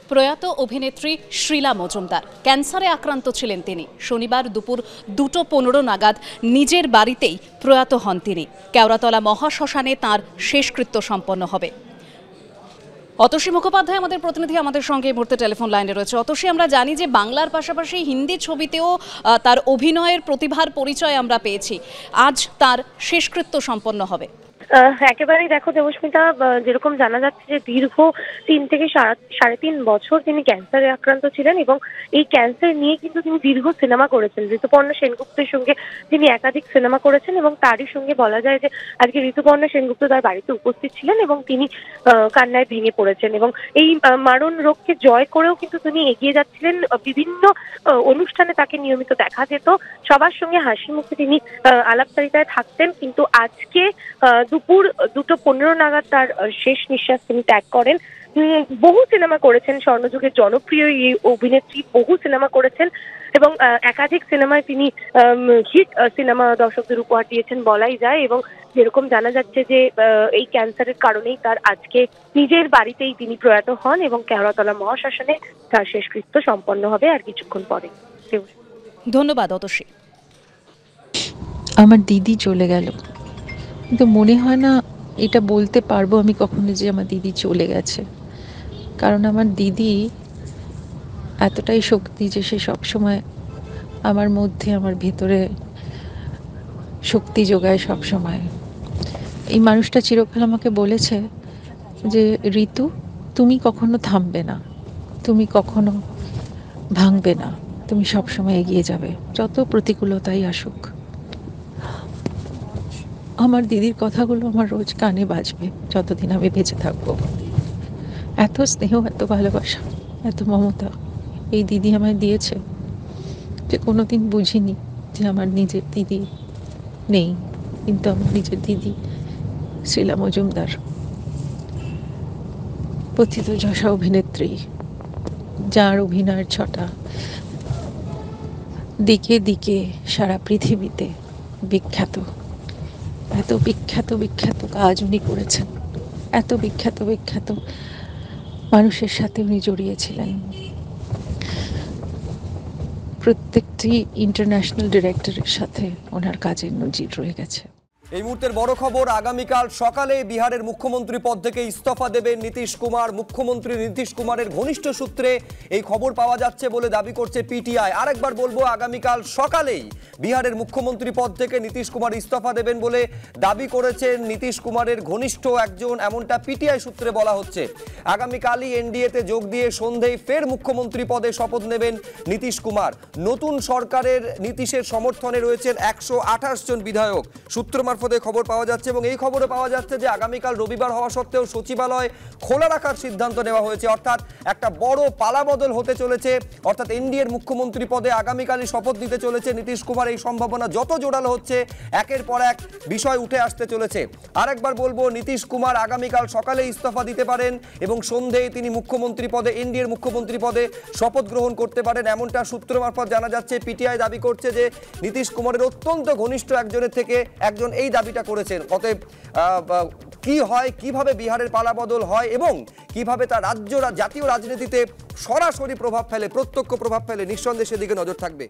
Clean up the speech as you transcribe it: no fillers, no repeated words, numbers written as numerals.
প্রয়াত অভিনেত্রী শ্রীলা মজুমদার ক্যান্সারে আক্রান্ত ছিলেন তিনি। শনিবার দুপুর 2:15 নাগাদ নিজের বাড়িতেই প্রয়াত হন তিনি। কেওড়াতলা মহাশ্মশানে তাঁর শেষকৃত্য সম্পন্ন হবে। অতসী মুখোপাধ্যায় আমাদের প্রতিনিধি আমাদের সঙ্গে এই মুহূর্তে টেলিফোন লাইনে রয়েছে। অতসী, আমরা জানি যে বাংলার পাশাপাশি হিন্দি ছবিতেও তার অভিনয়ের প্রতিভার পরিচয় আমরা পেয়েছি। আজ তার শেষকৃত্য সম্পন্ন হবে। একেবারেই দেখো দেবস্মিতা, যেরকম জানা যাচ্ছে যে দীর্ঘ 3 থেকে 3.5 বছর তিনি ক্যান্সারে আক্রান্ত ছিলেন এবং এই ক্যান্সার নিয়ে কিন্তু তিনি দীর্ঘ সিনেমা করেছেন। ঋতুপর্ণা সেনগুপ্তের সঙ্গে তিনি একাধিক সিনেমা করেছেন এবং তারই সঙ্গে বলা যায় যে আজকে ঋতুপর্ণা সেনগুপ্ত তার বাড়িতে উপস্থিত ছিলেন এবং তিনি কান্নায় ভেঙে পড়েছেন এবং এই মারণ রোগকে জয় করেও কিন্তু তিনি এগিয়ে যাচ্ছিলেন। বিভিন্ন অনুষ্ঠানে তাকে নিয়মিত দেখা যেত, সবার সঙ্গে হাসি মুখে তিনি আলাপচারিতায় থাকতেন। কিন্তু আজকে দুপুর 2:15 নাগাদ তার শেষ নিঃশ্বাস তিনি ত্যাগ করেন। বহু সিনেমা করেছেন, স্বর্ণযুগের জনপ্রিয় এই অভিনেত্রী বহু সিনেমা করেছেন এবং একাধিক সিনেমায় তিনি হিট সিনেমা দর্শকদের উপহার দিয়েছেন বলাই যায়। এবং যেরকম জানা যাচ্ছে যে এই ক্যান্সারের কারণেই তার আজকে নিজের বাড়িতেই তিনি প্রয়াত হন এবং কেওড়াতলা মহাশ্মশানে তার শেষকৃত্য সম্পন্ন হবে আর কিছুক্ষণ পরে। ধন্যবাদ অতসী। আমার দিদি চলে গেল, কিন্তু মনে হয় না এটা বলতে পারবো আমি কখনো যে আমার দিদি চলে গেছে। কারণ আমার দিদি এতটাই শক্তি যে সে সবসময় আমার মধ্যে, আমার ভেতরে শক্তি যোগায় সবসময়। এই মানুষটা চিরকাল আমাকে বলেছে যে ঋতু, তুমি কখনো থামবে না, তুমি কখনো ভাঙবে না, তুমি সবসময় এগিয়ে যাবে যত প্রতিকূলতাই আসুক। আমার দিদির কথাগুলো আমার রোজ কানে বাজবে যতদিন আমি বেঁচে থাকবো। এত স্নেহ, এত ভালোবাসা, এত মমতা এই দিদি আমায় দিয়েছে যে কোনোদিন বুঝিনি যে আমার নিজের দিদি নেই। কিন্তু আমার নিজের দিদি শ্রীলা মজুমদার, প্রথিতযশা অভিনেত্রী, যার অভিনয়ের ছটা দিকে দিকে সারা পৃথিবীতে বিখ্যাত। এত বিখ্যাত বিখ্যাত কাজ উনি করেছেন, এত বিখ্যাত বিখ্যাত মানুষের সাথে উনি জড়িয়েছিলেন। প্রত্যেকটি ইন্টারন্যাশনাল ডিরেক্টরের সাথে ওনার কাজের নজির রয়ে গেছে। এই মুহূর্তের বড় খবর, আগামীকাল সকালে বিহারের মুখ্যমন্ত্রী পদ থেকে ইস্তফা দেবেন নীতিশ কুমার। মুখ্যমন্ত্রী নীতিশ কুমারের ঘনিষ্ঠ সূত্রে এই খবর পাওয়া যাচ্ছে বলে দাবি করছে পিটিআই। আরেকবার বলবো, আগামীকাল সকালেই বিহারের মুখ্যমন্ত্রী পদ থেকে নীতিশ কুমার ইস্তফা দেবেন বলে দাবি করেছেন নীতিশ কুমারের ঘনিষ্ঠ একজন, এমনটা পিটিআই সূত্রে বলা হচ্ছে। আগামীকালই এনডিএতে যোগ দিয়ে সন্ধ্যেয় ফের মুখ্যমন্ত্রী পদে শপথ নেবেন নীতিশ কুমার। নতুন সরকারের নীতিশের সমর্থনে রয়েছেন 128 জন বিধায়ক, সূত্র মারফতে খবর পাওয়া যাচ্ছে। এবং এই খবরে পাওয়া যাচ্ছে যে আগামীকাল রবিবার হওয়া সত্ত্বেও সচিবালয় খোলা রাখার সিদ্ধান্ত নেওয়া হয়েছে, অর্থাৎ একটা বড় পালাবদল হতে চলেছে। অর্থাৎ এনডিএর মুখ্যমন্ত্রী পদে আগামীকালই শপথ নিতে চলেছে নীতিশ কুমার। এই সম্ভাবনা যত জোরালো হচ্ছে, একের পর এক বিষয় উঠে আসতে চলেছে। আরেকবার বলবো, নীতিশ কুমার আগামীকাল সকালে ইস্তফা দিতে পারেন এবং সন্ধ্যেয় তিনি মুখ্যমন্ত্রী পদে, এনডিএর মুখ্যমন্ত্রী পদে শপথ গ্রহণ করতে পারেন, এমনটা সূত্র মারফত জানা যাচ্ছে। পিটিআই দাবি করছে যে নীতিশ কুমারের অত্যন্ত ঘনিষ্ঠ একজনের থেকে একজন এই দাবিটা করেছেন। অতএব কি হয়, কিভাবে বিহারের পালাবদল হয় এবং কিভাবে তা জাতীয় রাজনীতিতে সরাসরি প্রভাব ফেলে, প্রত্যক্ষ প্রভাব ফেলে, নিঃসন্দেহে সেদিকে নজর থাকবে।